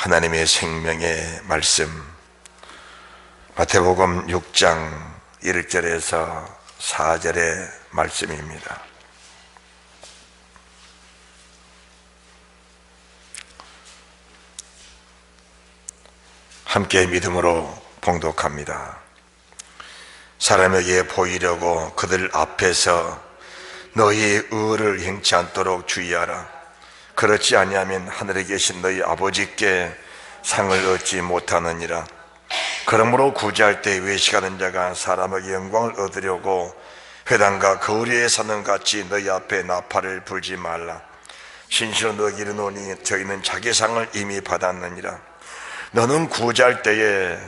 하나님의 생명의 말씀, 마태복음 6장 1절에서 4절의 말씀입니다. 함께 믿음으로 봉독합니다. 사람에게 보이려고 그들 앞에서 너희의 의를 행치 않도록 주의하라. 그렇지 아니하면 하늘에 계신 너희 아버지께 상을 얻지 못하느니라. 그러므로 구제할 때 외식하는 자가 사람에게 영광을 얻으려고 회당과 거리에 서는 같이 너희 앞에 나팔을 불지 말라. 진실로 너희에게 이르노니 저희는 자기 상을 이미 받았느니라. 너는 구제할 때에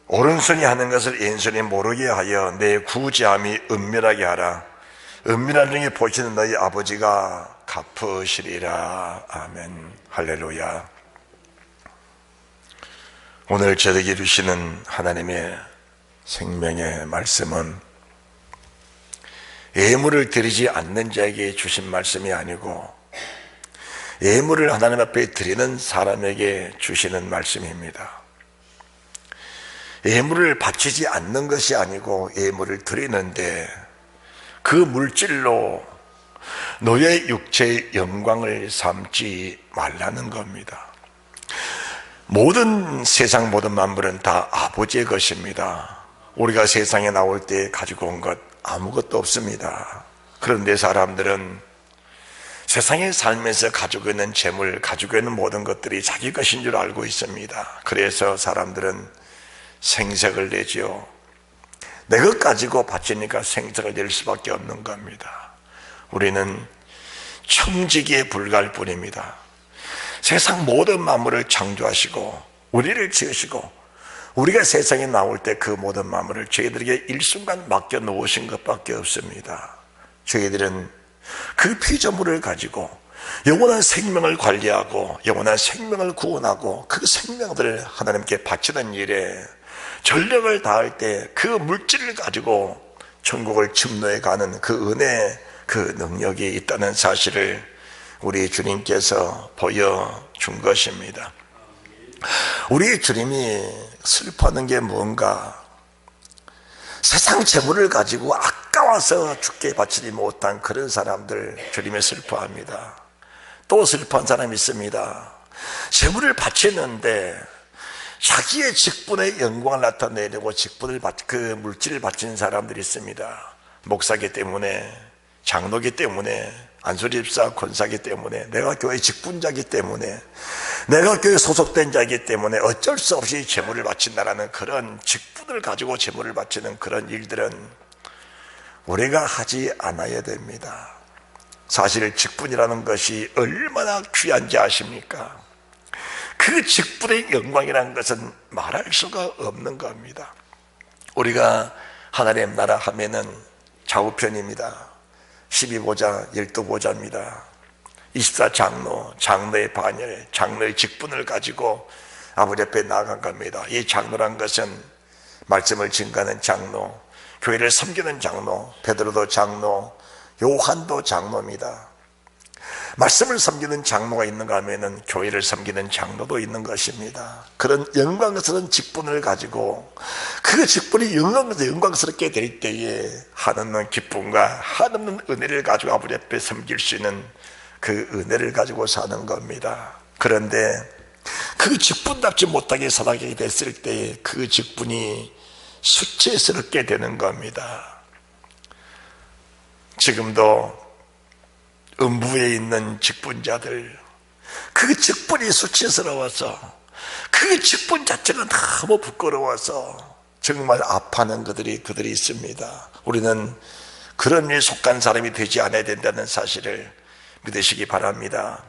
오른손이 하는 것을 왼손이 모르게 하여 내 구제함이 은밀하게 하라. 은밀한 중에 보시는 너희 아버지가 갚으시리라. 아멘. 할렐루야. 오늘 저에게 주시는 하나님의 생명의 말씀은 예물을 드리지 않는 자에게 주신 말씀이 아니고 예물을 하나님 앞에 드리는 사람에게 주시는 말씀입니다. 예물을 바치지 않는 것이 아니고 예물을 드리는데 그 물질로 너의 육체의 영광을 삼지 말라는 겁니다. 세상 모든 만물은 다 아버지의 것입니다. 우리가 세상에 나올 때 가지고 온 것 아무것도 없습니다. 그런데 사람들은 세상에 살면서 가지고 있는 재물, 가지고 있는 모든 것들이 자기 것인 줄 알고 있습니다. 그래서 사람들은 생색을 내지요. 내 것 가지고 바치니까 생색을 낼 수밖에 없는 겁니다. 우리는 청지기에 불과할 뿐입니다. 세상 모든 만물을 창조하시고 우리를 지으시고 우리가 세상에 나올 때 그 모든 만물을 저희들에게 일순간 맡겨 놓으신 것밖에 없습니다. 저희들은 그 피조물을 가지고 영원한 생명을 관리하고 영원한 생명을 구원하고 그 생명들을 하나님께 바치는 일에 전력을 다할 때 그 물질을 가지고 천국을 침노해 가는 그 은혜, 그 능력이 있다는 사실을 우리 주님께서 보여준 것입니다. 우리 주님이 슬퍼하는 게 뭔가? 세상 재물을 가지고 아까워서 죽게 바치지 못한 그런 사람들 주님이 슬퍼합니다. 또 슬퍼한 사람이 있습니다. 재물을 바치는데 자기의 직분의 영광을 나타내려고 그 물질을 바치는 사람들이 있습니다. 목사기 때문에, 장로기 때문에, 안수집사, 권사기 때문에, 내가 교회 직분자기 때문에, 내가 교회 소속된 자이기 때문에 어쩔 수 없이 재물을 바친다라는 그런 직분을 가지고 재물을 바치는 그런 일들은 우리가 하지 않아야 됩니다. 사실 직분이라는 것이 얼마나 귀한지 아십니까? 그 직분의 영광이라는 것은 말할 수가 없는 겁니다. 우리가 하나님 나라 하면은 좌우편입니다. 12보좌, 12보좌입니다. 24장로, 장로의 반열, 장로의 직분을 가지고 아버지 앞에 나아간 겁니다. 이 장로란 것은 말씀을 증거하는 장로, 교회를 섬기는 장로, 베드로도 장로, 요한도 장로입니다. 말씀을 섬기는 장로가 있는가 하면은 교회를 섬기는 장로도 있는 것입니다. 그런 영광스러운 직분을 가지고 그 직분이 영광스럽게 될 때에 한없는 기쁨과 한없는 은혜를 가지고 아버지 앞에 섬길 수 있는 그 은혜를 가지고 사는 겁니다. 그런데 그 직분답지 못하게 살아가게 됐을 때에 그 직분이 수치스럽게 되는 겁니다. 지금도 음부에 있는 직분자들, 그 직분이 수치스러워서 그 직분 자체가 너무 부끄러워서 정말 아파하는 그들이 있습니다. 우리는 그런 일에 속한 사람이 되지 않아야 된다는 사실을 믿으시기 바랍니다.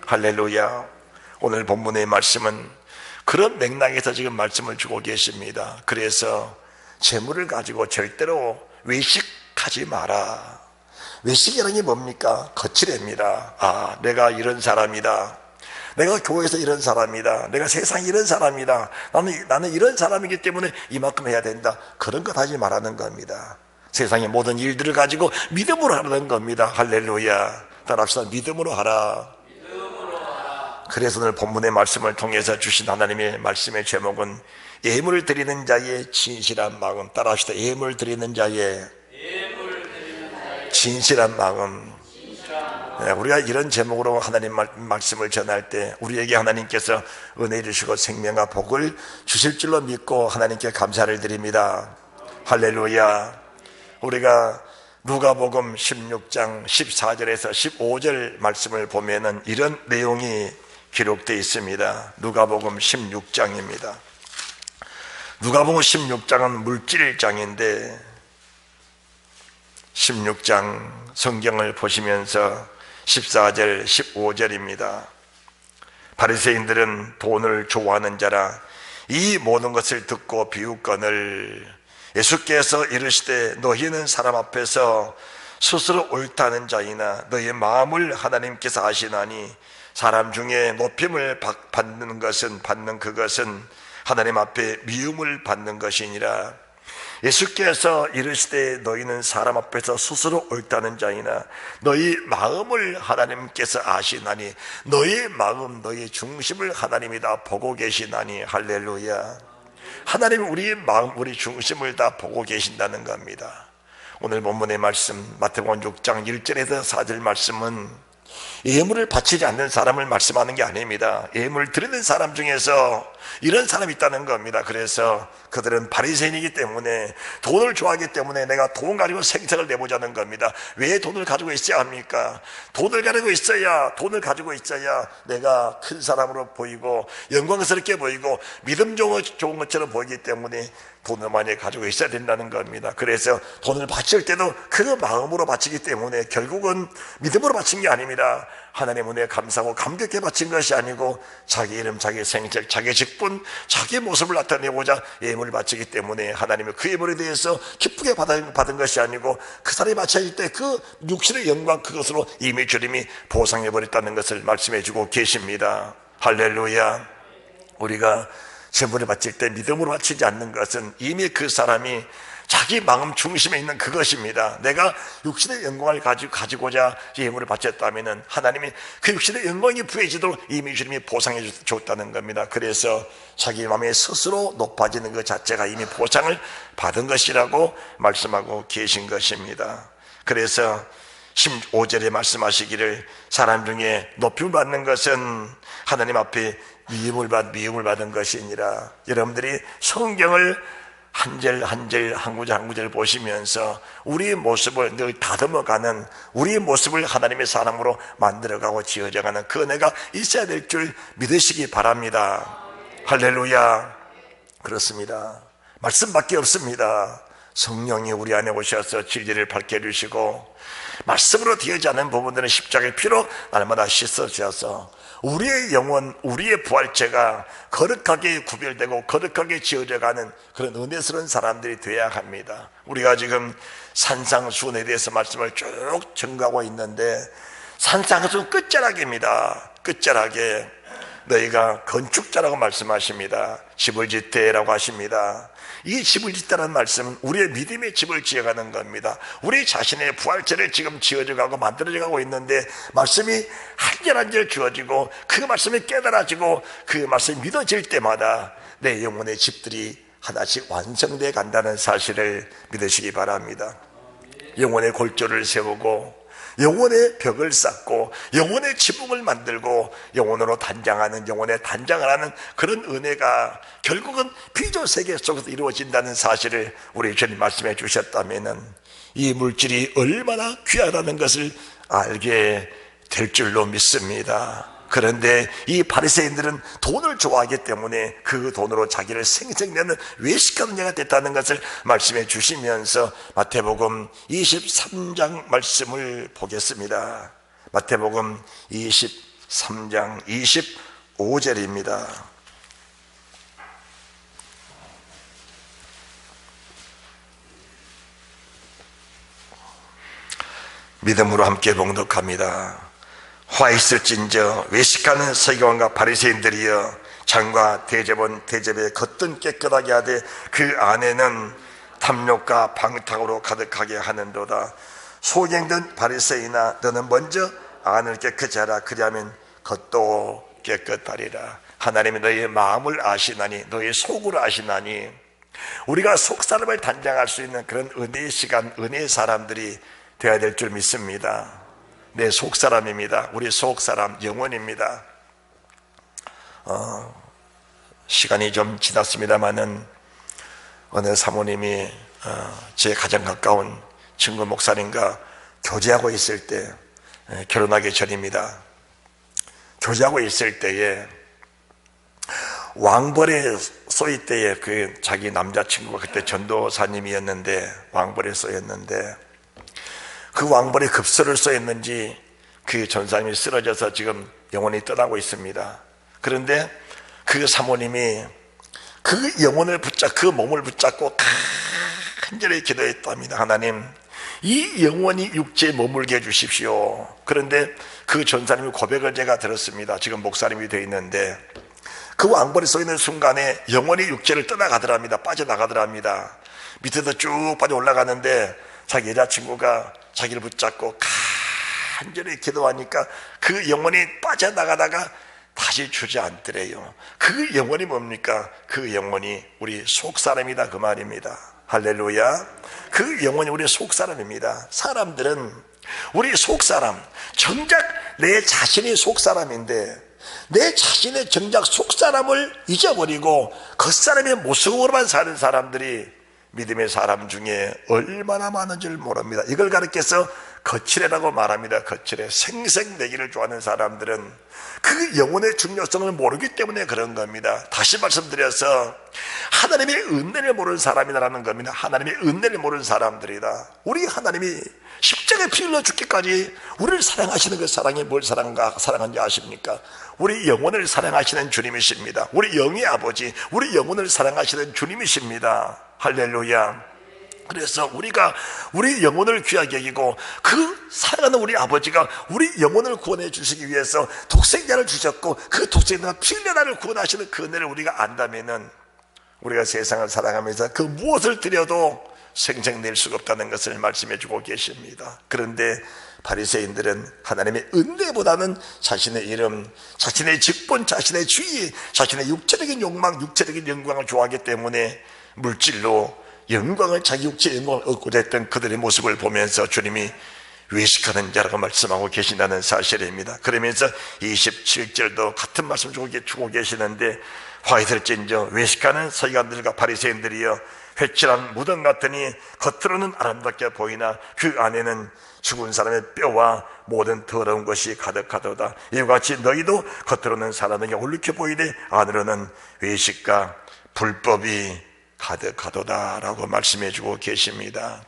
할렐루야. 오늘 본문의 말씀은 그런 맥락에서 지금 말씀을 주고 계십니다. 그래서 재물을 가지고 절대로 외식하지 마라. 외식이라는 게 뭡니까? 거칠입니다. 내가 이런 사람이다. 내가 교회에서 이런 사람이다. 내가 세상에 이런 사람이다. 나는 이런 사람이기 때문에 이만큼 해야 된다. 그런 것 하지 말라는 겁니다. 세상의 모든 일들을 가지고 믿음으로 하라는 겁니다. 할렐루야. 따라합시다. 믿음으로 하라. 그래서 오늘 본문의 말씀을 통해서 주신 하나님의 말씀의 제목은 예물 드리는 자의 진실한 마음. 따라합시다. 예물 드리는 자의 진실한 마음. 네, 우리가 이런 제목으로 하나님 말씀을 전할 때 우리에게 하나님께서 은혜 주시고 생명과 복을 주실 줄로 믿고 하나님께 감사를 드립니다. 할렐루야. 우리가 누가복음 16장 14절에서 15절 말씀을 보면은 이런 내용이 기록되어 있습니다. 누가복음 16장입니다. 누가복음 16장은 물질장인데 16장 성경을 보시면서 14절 15절입니다. 바리새인들은 돈을 좋아하는 자라 이 모든 것을 듣고 비웃거늘 예수께서 이르시되 너희는 사람 앞에서 스스로 옳다는 자이나 너희의 마음을 하나님께서 아시나니 사람 중에 높임을 받는 그것은 하나님 앞에 미움을 받는 것이니라. 예수께서 이르시되 너희는 사람 앞에서 스스로 옳다는 자이나 너희 마음을 하나님께서 아시나니 너희 마음 너희 중심을 하나님이 다 보고 계시나니. 할렐루야. 하나님 우리의 마음 우리 중심을 다 보고 계신다는 겁니다. 오늘 본문의 말씀 마태복음 6장 1절에서 4절 말씀은 예물을 바치지 않는 사람을 말씀하는 게 아닙니다. 예물 드리는 사람 중에서 이런 사람이 있다는 겁니다. 그래서 그들은 바리새인이기 때문에 돈을 좋아하기 때문에 내가 돈 가지고 생색을 내보자는 겁니다. 왜 돈을 가지고 있어야 합니까? 돈을 가지고 있어야 내가 큰 사람으로 보이고 영광스럽게 보이고 믿음 좋은 것처럼 보이기 때문에 돈을 많이 가지고 있어야 된다는 겁니다. 그래서 돈을 바칠 때도 그 마음으로 바치기 때문에 결국은 믿음으로 바친 게 아닙니다. 하나님 은혜에 감사하고 감격해 바친 것이 아니고 자기 이름, 자기 생책, 자기 직분, 자기 모습을 나타내고자 예물을 바치기 때문에 하나님은 그 예물에 대해서 기쁘게 받은 것이 아니고 그 사람이 바쳐질 때 그 육신의 영광 그것으로 이미 주님이 보상해버렸다는 것을 말씀해주고 계십니다. 할렐루야. 우리가 제물을 바칠 때 믿음으로 바치지 않는 것은 이미 그 사람이 자기 마음 중심에 있는 그것입니다. 내가 육신의 영광을 가지고자 예물을 바쳤다면 하나님이 그 육신의 영광이 부해지도록 이미 주님이 보상해 줬다는 겁니다. 그래서 자기 마음에 스스로 높아지는 것 자체가 이미 보상을 받은 것이라고 말씀하고 계신 것입니다. 그래서 15절에 말씀하시기를 사람 중에 높임을 받는 것은 하나님 앞에 미움을 받은 것이니라. 여러분들이 성경을 한 절 한 절 한 구절 보시면서 우리의 모습을 늘 다듬어가는 우리의 모습을 하나님의 사람으로 만들어가고 지어져가는 그 은혜가 있어야 될 줄 믿으시기 바랍니다. 할렐루야. 그렇습니다. 말씀밖에 없습니다. 성령이 우리 안에 오셔서 진리를 밝게 해주시고 말씀으로 되어지지 않은 부분들은 십자가의 피로 날마다 씻어져서 우리의 영혼, 우리의 부활체가 거룩하게 구별되고 거룩하게 지어져가는 그런 은혜스러운 사람들이 되어야 합니다. 우리가 지금 산상수훈에 대해서 말씀을 쭉 전가하고 있는데 산상수훈 끝자락입니다. 끝자락에 너희가 건축자라고 말씀하십니다. 집을 짓되라고 하십니다. 이 집을 짓다는 말씀은 우리의 믿음의 집을 지어가는 겁니다. 우리 자신의 부활체를 지금 지어져가고 만들어져가고 있는데 말씀이 한 절 한 절 주어지고 그 말씀이 깨달아지고 그 말씀이 믿어질 때마다 내 영혼의 집들이 하나씩 완성되어 간다는 사실을 믿으시기 바랍니다. 영혼의 골조를 세우고 영혼의 벽을 쌓고 영혼의 지붕을 만들고 영혼으로 단장하는 영혼의 단장을 하는 그런 은혜가 결국은 비조 세계 속에서 이루어진다는 사실을 우리 주님 말씀해 주셨다면 이 물질이 얼마나 귀하다는 것을 알게 될 줄로 믿습니다. 그런데 이 바리새인들은 돈을 좋아하기 때문에 그 돈으로 자기를 생색내는 외식하는 자가 됐다는 것을 말씀해 주시면서 마태복음 23장 말씀을 보겠습니다. 마태복음 23장 25절입니다. 믿음으로 함께 봉독합니다. 화 있을진저 외식하는 서기관과 바리새인들이여 장과 대접의 겉은 깨끗하게 하되 그 안에는 탐욕과 방탕으로 가득하게 하는도다. 소경된 바리새인아 너는 먼저 안을 깨끗이 하라. 그리하면 겉도 깨끗하리라. 하나님이 너희의 마음을 아시나니, 너희의 속을 아시나니, 우리가 속사람을 단장할 수 있는 그런 은혜의 시간, 은혜의 사람들이 되어야 될 줄 믿습니다. 내 속사람입니다. 우리 속사람 영혼입니다. 시간이 좀 지났습니다마는 어느 사모님이 제 가장 가까운 친구 목사님과 교제하고 있을 때, 결혼하기 전입니다. 교제하고 있을 때에 왕벌에 쏘일 때에 그 자기 남자친구가 그때 전도사님이었는데 왕벌에 쏘였는데, 그 왕벌에 급소를 쏘였는지 그 전사님이 쓰러져서 지금 영혼이 떠나고 있습니다. 그런데 그 사모님이 그 영혼을 그 몸을 붙잡고 간절히 기도했답니다. 하나님, 이 영혼이 육체에 머물게 해주십시오. 그런데 그 전사님의 고백을 제가 들었습니다. 지금 목사님이 되어 있는데, 그 왕벌에 서 있는 순간에 영혼이 육체를 떠나가더랍니다. 빠져나가더랍니다. 밑에서 쭉 빠져 올라가는데 자기 여자친구가 자기를 붙잡고 간절히 기도하니까 그 영혼이 빠져나가다가 다시 주저앉더래요. 그 영혼이 뭡니까? 그 영혼이 우리 속사람이다, 그 말입니다. 할렐루야. 그 영혼이 우리 속사람입니다. 사람들은 우리 속사람, 정작 내 자신이 속사람인데 내 자신의 정작 속사람을 잊어버리고 겉사람의 모습으로만 사는 사람들이 믿음의 사람 중에 얼마나 많은 줄 모릅니다. 이걸 가르쳐서 거칠애라고 말합니다. 거칠애. 생색내기를 좋아하는 사람들은 그 영혼의 중요성을 모르기 때문에 그런 겁니다. 다시 말씀드려서 하나님의 은혜를 모르는 사람이라는 겁니다. 하나님의 은혜를 모르는 사람들이다. 우리 하나님이 십자가에 피 흘려 죽기까지 우리를 사랑하시는 그 사랑이 뭘 사랑한지 아십니까? 우리 영혼을 사랑하시는 주님이십니다. 우리 영의 아버지, 우리 영혼을 사랑하시는 주님이십니다. 할렐루야. 그래서 우리가 우리 영혼을 귀하게 여기고 그 사랑하는 우리 아버지가 우리 영혼을 구원해 주시기 위해서 독생자를 주셨고 그 독생자가 피 흘려 나를 구원하시는 그 은혜를 우리가 안다면은 우리가 세상을 사랑하면서 그 무엇을 드려도 생색낼 수가 없다는 것을 말씀해 주고 계십니다. 그런데 바리새인들은 하나님의 은혜보다는 자신의 이름, 자신의 직분, 자신의 주의, 자신의 육체적인 욕망, 육체적인 영광을 좋아하기 때문에 물질로 영광을, 자기 육체의 영광을 얻고자 했던 그들의 모습을 보면서 주님이 외식하는 자라고 말씀하고 계신다는 사실입니다. 그러면서 27절도 같은 말씀 주고 계시는데, 화이들진저 외식하는 서기관들과 바리새인들이여 회칠한 무덤 같으니 겉으로는 아름답게 보이나 그 안에는 죽은 사람의 뼈와 모든 더러운 것이 가득하도다. 이와 같이 너희도 겉으로는 사람에게 옳게 보이되 안으로는 외식과 불법이 가득하도다 라고 말씀해 주고 계십니다.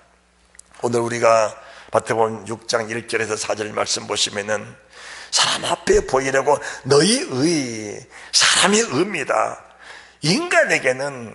오늘 우리가 마태복음 6장 1절에서 4절 말씀 보시면은 사람 앞에 보이려고 너희 의, 사람이 의입니다. 인간에게는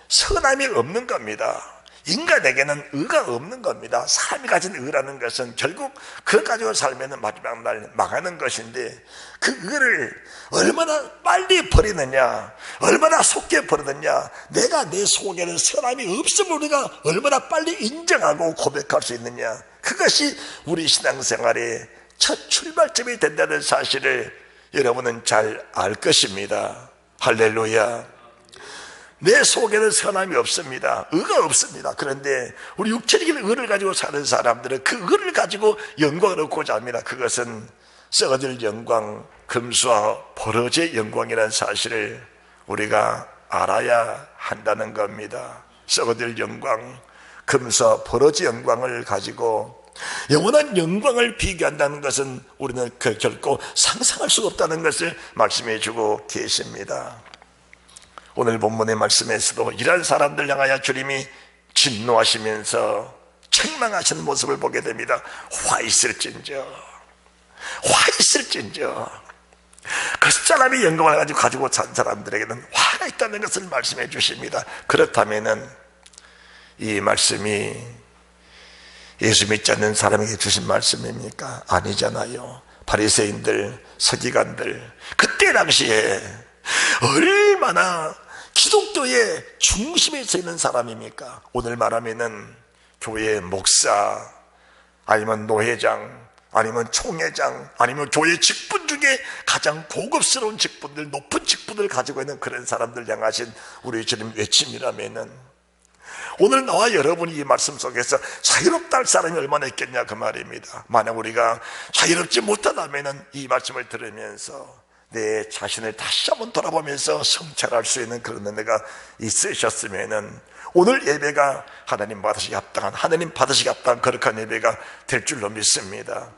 선함이 없는 겁니다. 인간에게는 의가 없는 겁니다. 사람이 가진 의라는 것은 결국 그걸 가지고 살면 마지막 날 망하는 것인데, 그 의를 얼마나 빨리 버리느냐, 얼마나 속게 버리느냐, 내가 내 속에는 선함이 없음을 우리가 얼마나 빨리 인정하고 고백할 수 있느냐, 그것이 우리 신앙생활의 첫 출발점이 된다는 사실을 여러분은 잘 알 것입니다. 할렐루야. 내 속에는 선함이 없습니다. 의가 없습니다. 그런데 우리 육체적인 의를 가지고 사는 사람들은 그 의를 가지고 영광을 얻고자 합니다. 그것은 썩어질 영광, 금수와 버러지의 영광이라는 사실을 우리가 알아야 한다는 겁니다. 썩어질 영광, 금수와 버러지 영광을 가지고 영원한 영광을 비교한다는 것은 우리는 결코 상상할 수가 없다는 것을 말씀해 주고 계십니다. 오늘 본문의 말씀에서도 이러한 사람들 향하여 주님이 진노하시면서 책망하시는 모습을 보게 됩니다. 화 있을진저 그 사람이 영광을 가지고 산 사람들에게는 화가 있다는 것을 말씀해 주십니다. 그렇다면은 이 말씀이 예수 믿지 않는 사람에게 주신 말씀입니까? 아니잖아요. 바리새인들, 서기관들, 그때 당시에 얼마나 기독교의 중심에 서 있는 사람입니까? 오늘 말하면은 교회 목사, 아니면 노회장, 아니면 총회장, 아니면 교회 직분 중에 가장 고급스러운 직분들, 높은 직분을 가지고 있는 그런 사람들 향하신 우리 주님 외침이라면은, 오늘 나와 여러분이 이 말씀 속에서 자유롭다 할 사람이 얼마나 있겠냐 그 말입니다. 만약 우리가 자유롭지 못하다면은 이 말씀을 들으면서 내 자신을 다시 한번 돌아보면서 성찰할 수 있는 그런 은혜가 있으셨으면은 오늘 예배가 하나님 받으시기 합당한, 하나님 받으시기 합당한 거룩한 예배가 될 줄로 믿습니다.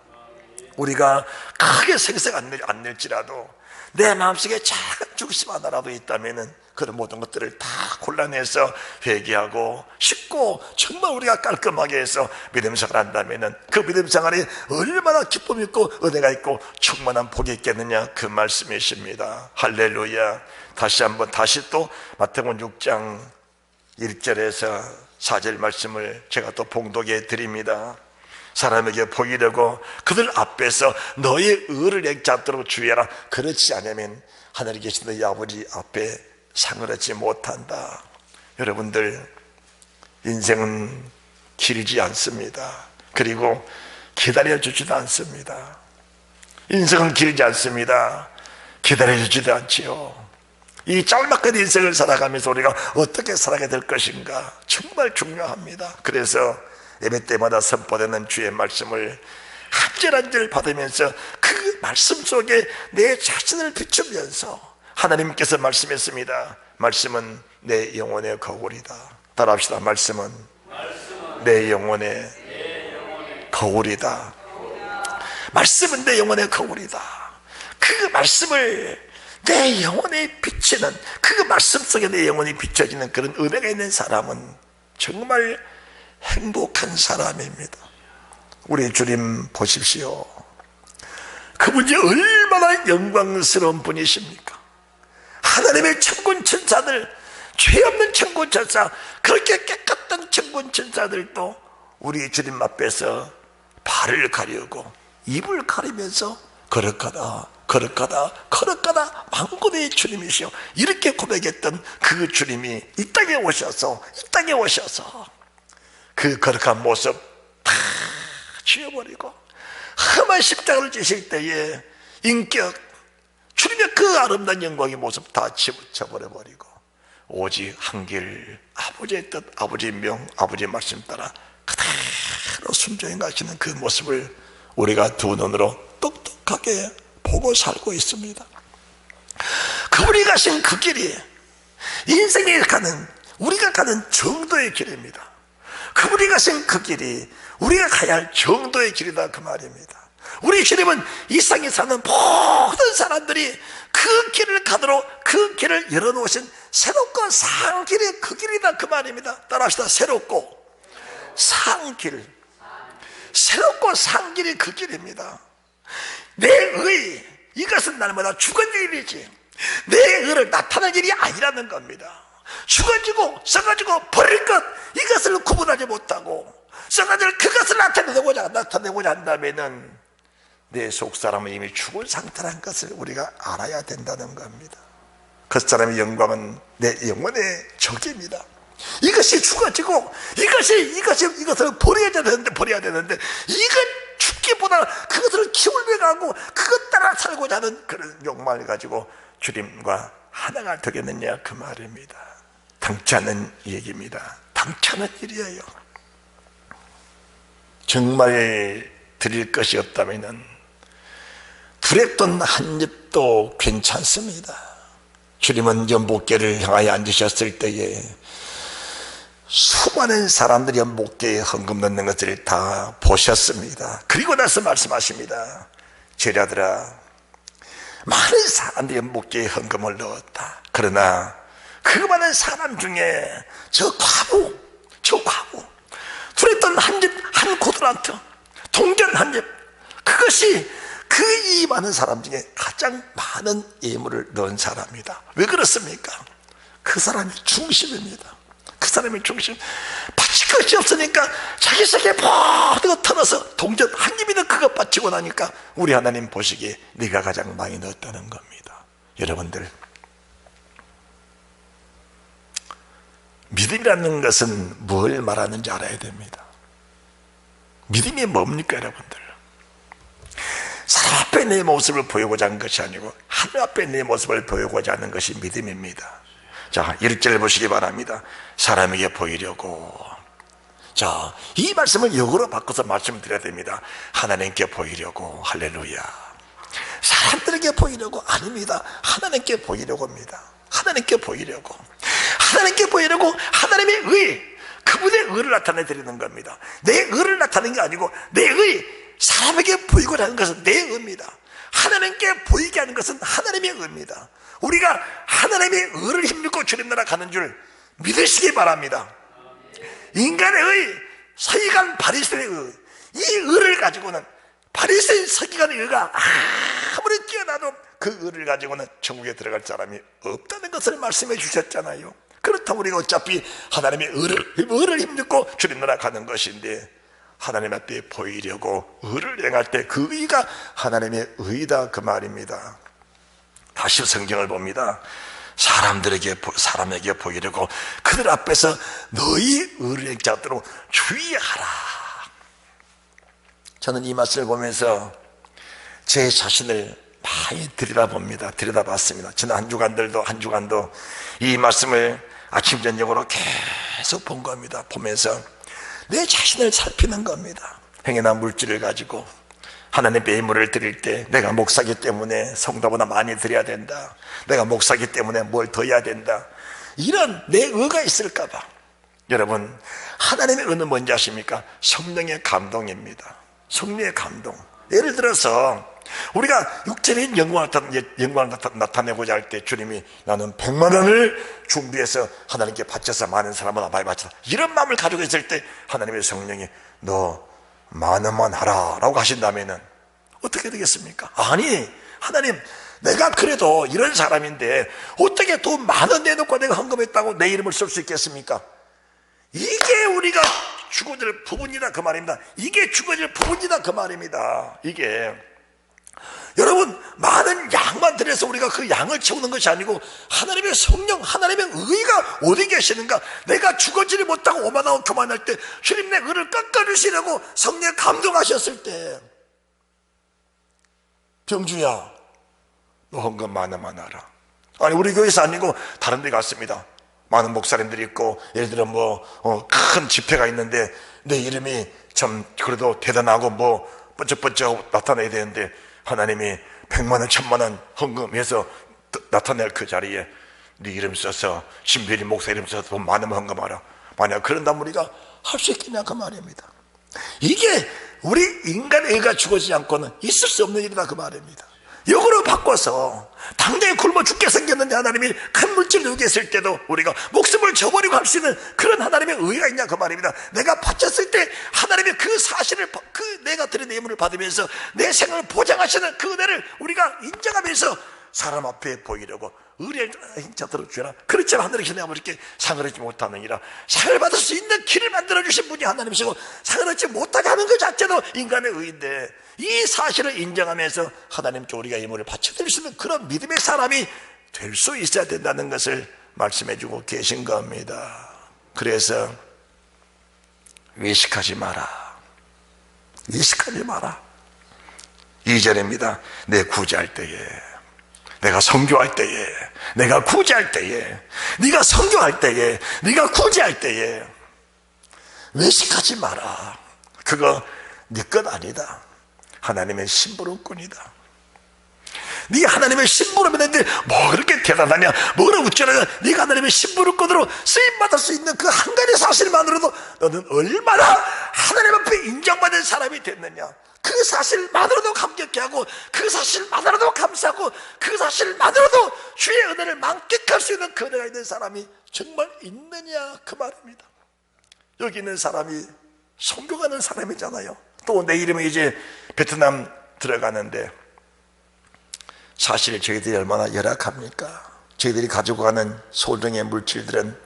우리가 크게 생색 안 낼지라도 내 마음속에 작은 중심 하나라도 있다면은 그런 모든 것들을 다 골라내서 회개하고 씻고 정말 우리가 깔끔하게 해서 믿음 생활을 한다면은 그 믿음 생활이 얼마나 기쁨이 있고 은혜가 있고 충만한 복이 있겠느냐 그 말씀이십니다. 할렐루야. 다시 또 마태복음 6장 1절에서 4절 말씀을 제가 또 봉독해 드립니다. 사람에게 보이려고 그들 앞에서 너의 의를 액잡도록 주의하라. 그렇지 않으면 하늘에 계신 너희 아버지 앞에 상을 얻지 못한다. 여러분들, 인생은 길지 않습니다. 그리고 기다려주지도 않습니다. 인생은 길지 않습니다. 기다려주지도 않지요. 이 짤막한 인생을 살아가면서 우리가 어떻게 살아가야 될 것인가 정말 중요합니다. 그래서 예배 때마다 선포되는 주의 말씀을 한 절 한 절 받으면서 그 말씀 속에 내 자신을 비추면서 하나님께서 말씀했습니다. 말씀은 내 영혼의 거울이다. 따라합시다. 말씀은 내 영혼의 거울이다. 말씀은 내 영혼의 거울이다. 그 말씀을 내 영혼에 비치는, 그 말씀 속에 내 영혼이 비춰지는 그런 은혜가 있는 사람은 정말 행복한 사람입니다. 우리 주님 보십시오. 그분이 얼마나 영광스러운 분이십니까? 하나님의 천군 천사들, 죄 없는 천군 천사, 그렇게 깨끗한 천군 천사들도 우리 주님 앞에서 발을 가리고 입을 가리면서 거룩하다 거룩하다 거룩하다 만군의 주님이시여, 이렇게 고백했던 그 주님이 이 땅에 오셔서 그 거룩한 모습 다 지워버리고 험한 십자가를 지실 때에 인격, 주님의 그 아름다운 영광의 모습 다 지워버려버리고 오직 한 길 아버지의 뜻, 아버지의 명, 아버지의 말씀 따라 그대로 순종해 가시는 그 모습을 우리가 두 눈으로 똑똑하게 보고 살고 있습니다. 그분이 가신 그 길이 인생에 가는, 우리가 가는 정도의 길입니다. 그분이 가신 그 길이 우리가 가야 할 정도의 길이다 그 말입니다. 우리 주님은 이 세상에 사는 모든 사람들이 그 길을 가도록 그 길을 열어놓으신 새롭고 산 길이 그 길이다 그 말입니다. 따라합시다. 새롭고 산 길, 새롭고 산 길이 그 길입니다. 내 의, 이것은 날마다 죽은 일이지 내 의를 나타낼 일이 아니라는 겁니다. 죽어지고 썩어지고 버릴 것, 이것을 구분하지 못하고 썩어질 그것을 나타내고자 한다면은 내 속사람은 이미 죽은 상태라는 것을 우리가 알아야 된다는 겁니다. 그 사람의 영광은 내 영혼의 적입니다. 이것이 죽어지고 이것을 버려야 되는데 이것 죽기보다 그것을 키우려고 그것 따라 살고자 하는 그런 욕망을 가지고 주님과 하나가 되겠느냐 그 말입니다. 당치 않은 얘기입니다. 당치 않은 일이에요. 정말 드릴 것이 없다면 두렉돈 한 입도 괜찮습니다. 주님은 연복궤를 향하여 앉으셨을 때에 수많은 사람들이 연복궤에 헌금 넣는 것들을 다 보셨습니다. 그리고 나서 말씀하십니다. 제자들아, 많은 사람들이 연복궤에 헌금을 넣었다. 그러나 그 많은 사람 중에 저 과부 두렉돈 한 입, 한 고드란트, 동전 한 입, 그것이 그 이 많은 사람 중에 가장 많은 예물을 넣은 사람이다. 왜 그렇습니까? 그 사람이 중심입니다. 그 사람이 중심. 바칠 것이 없으니까 자기 속에 모든 거 털어서 동전 한 입이든 그것 바치고 나니까 우리 하나님 보시기에 네가 가장 많이 넣었다는 겁니다. 여러분들, 믿음이라는 것은 뭘 말하는지 알아야 됩니다. 믿음이 뭡니까 여러분들? 사람 앞에 내 모습을 보이고자 하는 것이 아니고 하늘 앞에 내 모습을 보이고자 하는 것이 믿음입니다. 자, 1절 보시기 바랍니다. 사람에게 보이려고. 자, 이 말씀을 역으로 바꿔서 말씀드려야 됩니다. 하나님께 보이려고. 할렐루야. 사람들에게 보이려고 아닙니다. 하나님께 보이려고 합니다. 하나님께 보이려고. 하나님께 보이려고 하나님의 의, 그분의 의를 나타내 드리는 겁니다. 내 의를 나타내는 게 아니고 내 의, 사람에게 보이고자 하는 것은 내 의입니다. 하나님께 보이게 하는 것은 하나님의 의입니다. 우리가 하나님의 의를 힘입고 주님 나라 가는 줄 믿으시기 바랍니다. 인간의 의, 서기관 바리새인의 의, 이 의를 가지고는 바리새인 서기관의 의가 아무리 뛰어나도 그 의를 가지고는 천국에 들어갈 사람이 없다는 것을 말씀해 주셨잖아요. 그렇다면 우리가 어차피 하나님의 의를 힘입고 주님 나라 가는 것인데, 하나님 앞에 보이려고 의를 행할 때 그 의가 하나님의 의다, 그 말입니다. 다시 성경을 봅니다. 사람에게 보이려고 그들 앞에서 너희 의를 행자도록 주의하라. 저는 이 말씀을 보면서 제 자신을 많이 들여다봤습니다. 지난 한 주간도 이 말씀을 아침 저녁으로 계속 본 겁니다. 보면서 내 자신을 살피는 겁니다. 행여나 물질을 가지고 하나님 예물을 드릴 때 내가 목사기 때문에 성도보다 많이 드려야 된다, 내가 목사기 때문에 뭘 더 해야 된다, 이런 내 의가 있을까 봐. 여러분, 하나님의 의는 뭔지 아십니까? 성령의 감동입니다. 성령의 감동. 예를 들어서 우리가 육체적인 영광을 나타내고자 할 때 주님이 나는 100만 원을 준비해서 하나님께 바쳐서 많은 사람보다 많이 바쳐서, 이런 마음을 가지고 있을 때 하나님의 성령이 너 10,000원만 하라 라고 하신다면 어떻게 되겠습니까? 아니, 하나님, 내가 그래도 이런 사람인데 어떻게 돈 10,000원 내놓고 내가 헌금했다고 내 이름을 쓸 수 있겠습니까? 이게 우리가 죽어질 부분이다, 그 말입니다. 이게 죽어질 부분이다, 그 말입니다. 이게 여러분, 많은 양만 들여서 우리가 그 양을 채우는 것이 아니고 하나님의 성령, 하나님의 의가 어디 계시는가. 내가 죽어지지 못하고 오만하고 교만할 때 주님 내 의를 깎아주시려고 성령에 감동하셨을 때, 병주야 너 헌금 10,000원 하라. 아니, 우리 교회에서 아니고 다른 데 갔습니다. 많은 목사님들이 있고, 예를 들어 큰 집회가 있는데 내 이름이 참 그래도 대단하고 번쩍번쩍 나타나야 되는데 하나님이 100만 원, 1,000만 원 헌금해서 나타낼 그 자리에 네 이름 써서, 신별이 목사 이름 써서 돈 많으면 헌금하라. 만약 그런다면 우리가 할 수 있겠냐, 그 말입니다. 이게 우리 인간의 의가 죽어지지 않고는 있을 수 없는 일이다, 그 말입니다. 역으로 바꿔서 당장에 굶어 죽게 생겼는데 하나님이 큰 물질을 주게 했을 때도 우리가 목숨을 저버리고 할 수 있는 그런 하나님의 의가 있냐, 그 말입니다. 내가 바쳤을 때 하나님의 그 사실을, 그 내가 드린 예물을 받으면서 내 생을 보장하시는 그 은혜를 우리가 인정하면서 사람 앞에 보이려고 의를 자들어 주라. 그렇지만 하늘에서 내가 이렇게 상을 얻지 못하느니라. 상을 받을 수 있는 길을 만들어주신 분이 하나님이시고, 상을 얻지 못하게 하는 것 자체도 인간의 의인데, 이 사실을 인정하면서 하나님께 우리가 예물을 바쳐드릴 수 있는 그런 믿음의 사람이 될 수 있어야 된다는 것을 말씀해주고 계신 겁니다. 그래서 외식하지 마라. 외식하지 마라. 2절입니다. 내 구제할 때에, 내가 선교할 때에, 내가 구제할 때에, 네가 선교할 때에, 네가 구제할 때에 외식하지 마라. 그거 네 것 아니다. 하나님의 심부름꾼이다. 네 하나님의 심부름이는데 뭐 그렇게 대단하냐, 뭐라 어쩌냐. 네가 하나님의 심부름꾼으로 쓰임받을 수 있는 그 한 가지 사실만으로도 너는 얼마나 하나님 앞에 인정받은 사람이 됐느냐. 그 사실만으로도 감격해하고, 그 사실만으로도 감사하고, 그 사실만으로도 주의 은혜를 만끽할 수 있는 그 은혜가 있는 사람이 정말 있느냐, 그 말입니다. 여기 있는 사람이 선교가는 사람이잖아요. 또 내 이름이 이제 베트남 들어가는데, 사실 저희들이 얼마나 열악합니까? 저희들이 가지고 가는 소정의 물질들은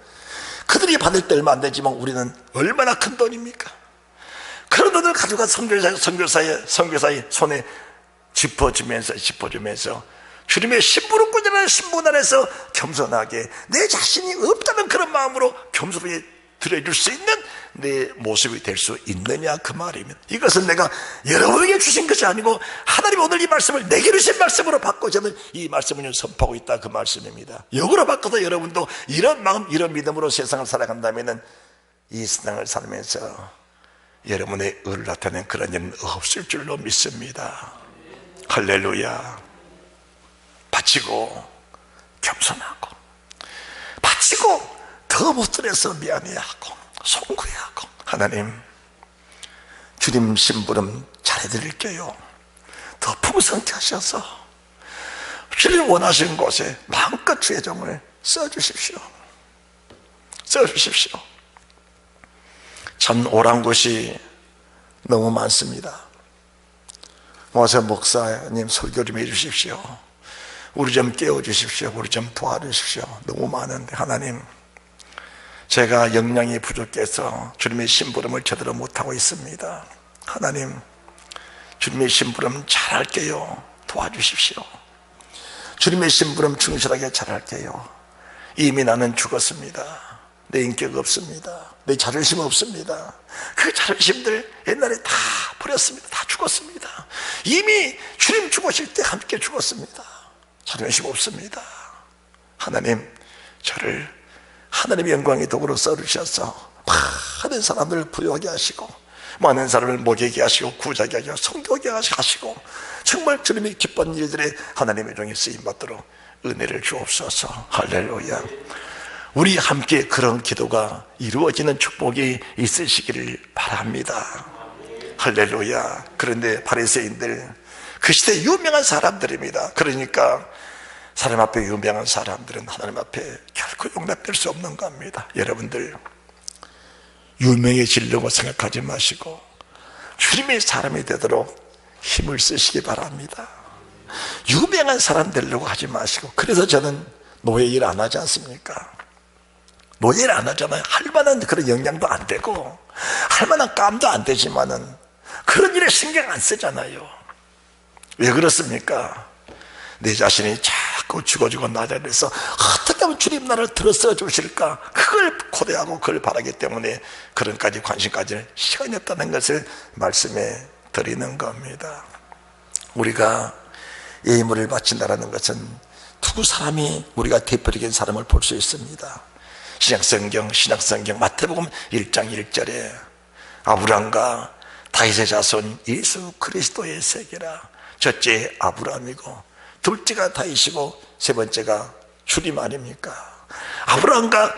그들이 받을 때 얼마 안 되지만 우리는 얼마나 큰 돈입니까? 그런 돈을 가져가 선교사의 손에 짚어주면서 주님의 심부름꾼이라는 신분 안에서 겸손하게 내 자신이 없다는 그런 마음으로 겸손히 드려줄 수 있는 내 모습이 될 수 있느냐 그 말입니다. 이것은 내가 여러분에게 주신 것이 아니고 하나님 오늘 이 말씀을 내게 주신 말씀으로 바꿔 저는 이 말씀을 선포하고 있다 그 말씀입니다. 역으로 바꿔서 여러분도 이런 마음 이런 믿음으로 세상을 살아간다면 이 세상을 살면서 여러분의 의를 나타낸 그런 일은 없을 줄로 믿습니다. 할렐루야. 바치고 겸손하고 바치고 더 못들어서 미안해하고 송구해하고 하나님 주님 심부름 잘해드릴게요. 더 풍성케 하셔서 주님 원하시는 곳에 마음껏 주의 종을 써주십시오. 써주십시오. 참 오랑곳이 너무 많습니다. 모세 목사님 설교 좀 해주십시오. 우리 좀 깨워주십시오. 우리 좀 도와주십시오. 너무 많은데 하나님 제가 역량이 부족해서 주님의 심부름을 제대로 못하고 있습니다. 하나님 주님의 심부름 잘할게요. 도와주십시오. 주님의 심부름 충실하게 잘할게요. 이미 나는 죽었습니다. 내 인격 없습니다. 내 자존심 없습니다. 그 자존심들 옛날에 다 버렸습니다. 다 죽었습니다. 이미 주님 죽으실 때 함께 죽었습니다. 자존심 없습니다. 하나님 저를 하나님의 영광의 도구로 써주셔서 많은 사람들을 부유하게 하시고 많은 사람을 목욕하게 하시고 구자게 하시고 성교하게 하시고 정말 주님이 기쁜 일들에 하나님의 종이 쓰임받도록 은혜를 주옵소서. 할렐루야. 우리 함께 그런 기도가 이루어지는 축복이 있으시기를 바랍니다. 할렐루야. 그런데 바리새인들 그 시대 유명한 사람들입니다. 그러니까 사람 앞에 유명한 사람들은 하나님 앞에 결코 용납될 수 없는 겁니다. 여러분들 유명해지려고 생각하지 마시고 주님의 사람이 되도록 힘을 쓰시기 바랍니다. 유명한 사람 되려고 하지 마시고 그래서 저는 노예 일 안 하지 않습니까? 노예 일 안 하잖아요. 할 만한 그런 역량도 안 되고 할 만한 감도 안 되지만은 그런 일에 신경 안 쓰잖아요. 왜 그렇습니까? 내 자신이 자꾸 죽어지고 나자리에서 어떻게 하면 주님 나를 들어서 주실까 그걸 고대하고 그걸 바라기 때문에 그런까지 관심까지 시간이 없다는 것을 말씀해 드리는 겁니다. 우리가 예물을 바친다는 것은 두 사람이 우리가 대표적인 사람을 볼 수 있습니다. 신약성경 마태복음 1장 1절에 아브람과 다윗의 자손 예수 그리스도의 세계라. 첫째 아브람이고 둘째가 다윗이고 세 번째가 주님 아닙니까? 아브람과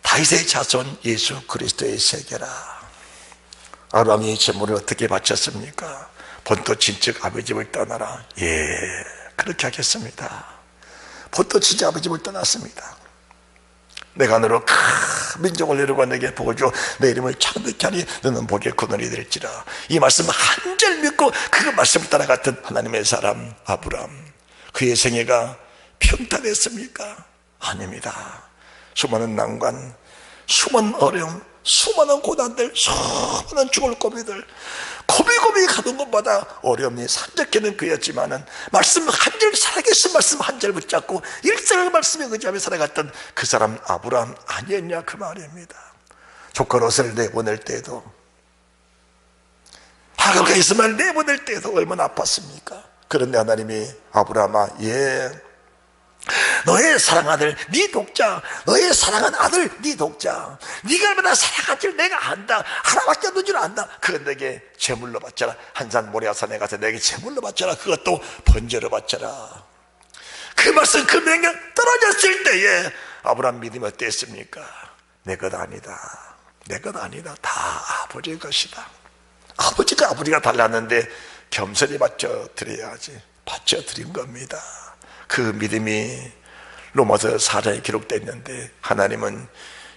다윗의 자손 예수 그리스도의 세계라. 아브람이 제물을 어떻게 바쳤습니까? 본토 친척 아버지 집을 떠나라. 예, 그렇게 하겠습니다. 본토 친척 아버지 집을 떠났습니다. 내가 너로 큰 민족을 이루고 내게 복을 주어 내 이름을 창득케 하니 너는 복의 근원이 될지라. 이 말씀 한 절 믿고 그 말씀을 따라갔던 하나님의 사람 아브람, 그의 생애가 평탄했습니까? 아닙니다. 수많은 난관, 수많은 어려움, 수많은 고난들, 수많은 죽을 고비들, 고비고비 가던 것마다 어려움이 산적해는 그였지만은 말씀 한 절, 살아계신 말씀 한 절 붙잡고 일생을 말씀에 의지하며 살아갔던 그 사람 아브람 아니었냐 그 말입니다. 조카 롯을 내보낼 때도, 하갈과 이스마엘 내보낼 때도 얼마나 아팠습니까? 그런데 하나님이 아브람아, 예, 너의 사랑한 아들 네 독자, 너의 사랑한 아들 네 독자, 네가 얼마나 사랑한 줄 내가 안다. 하나밖에 없는 줄 안다. 그건 내게 제물로 바쳐라. 한산 모리아산에 가서 내게 제물로 바쳐라. 그것도 번제로 바쳐라. 그 말씀 그 명령 떨어졌을 때에 아브람 믿음이 어땠습니까? 내 것 아니다, 내 것 아니다, 다 아버지의 것이다. 아버지가 달랐는데 겸손히 바쳐드려야지. 바쳐드린 겁니다. 그 믿음이 로마서 4장에 기록되어 하나님은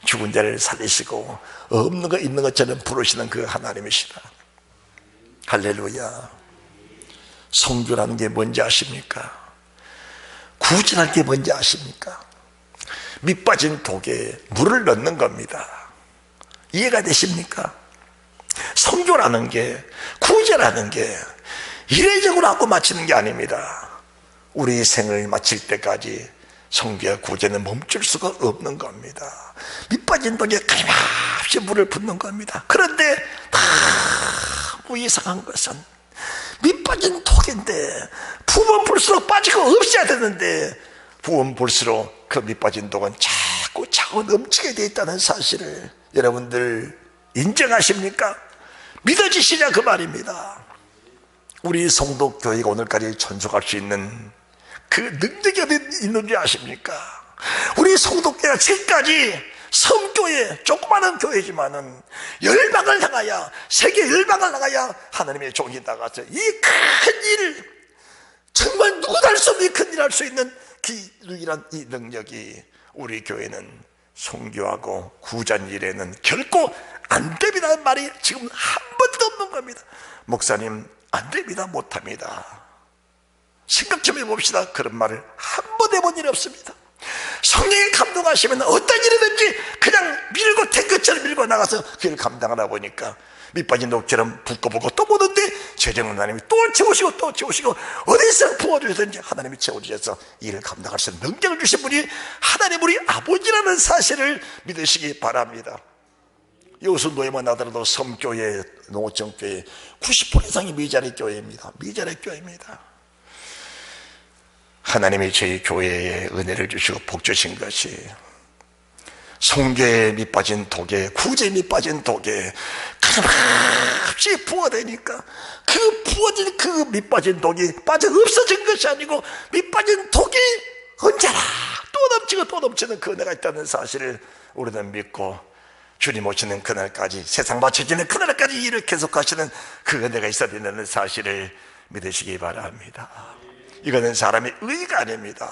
죽은 자를 살리시고 없는 거 있는 것처럼 부르시는 그 하나님이시다. 할렐루야. 성교라는 게 뭔지 아십니까? 구진할 게 뭔지 아십니까? 밑 빠진 독에 물을 넣는 겁니다. 이해가 되십니까? 성교라는 게, 구제라는 게 이례적으로 하고 마치는 게 아닙니다. 우리 생을 마칠 때까지 성교와 구제는 멈출 수가 없는 겁니다. 밑 빠진 밑빠진 독에 끊임없이 물을 붓는 겁니다. 그런데 너무 이상한 것은 밑빠진 독인데 부으면 불수록 빠지고 없어야 되는데 부으면 볼수록 그 밑빠진 독은 자꾸 차고 넘치게 돼 있다는 사실을 여러분들 인정하십니까? 믿어지시냐 그 말입니다. 우리 성도교회가 오늘까지存속할 수 있는 그 능력이 어디 있는지 아십니까? 우리 성도교회가 지금까지 섬교회, 조그마한 교회지만은 열방을 향하여, 세계 열방을 향하여 하나님의 종이 나가서 이 큰 일, 정말 누구도 할 수 없는 큰 일 할 수 있는 유일한 이 능력이 우리 교회는 선교하고 구전 일에는 결코 안 됩니다는 말이 지금 한 번도 없는 겁니다. 목사님 안 됩니다, 못합니다. 생각 좀 해봅시다. 그런 말을 한 번 해본 일이 없습니다. 성령이 감동하시면 어떤 일이든지 그냥 밀고 탱크처럼 밀고 나가서 그 일을 감당하다 보니까 밑빠진 독처럼 붓고 또 보는데 재정은 하나님이 또 채우시고 또 채우시고 어디서 부어주셨든지 하나님이 채워주셔서 이 일을 감당할 수 있는 능력을 주신 분이 하나님 우리 아버지라는 사실을 믿으시기 바랍니다. 여기서 노예만 하더라도 섬교회, 농어촌교회 90% 이상이 미자리 교회입니다. 미자리 교회입니다. 하나님이 저희 교회에 은혜를 주시고 복 주신 것이 성교에 밑빠진 독에, 구제에 밑빠진 독에 끊임없이 부어대니까 그 부어진 그 밑빠진 독이 빠져 없어진 것이 아니고 밑빠진 독이 언제나 또 넘치고 또 넘치는 그 은혜가 있다는 사실을 우리는 믿고 주님 오시는 그날까지, 세상 마쳐지는 그날까지 일을 계속하시는 그 은혜가 있어야 된다는 사실을 믿으시기 바랍니다. 이거는 사람의 의의가 아닙니다.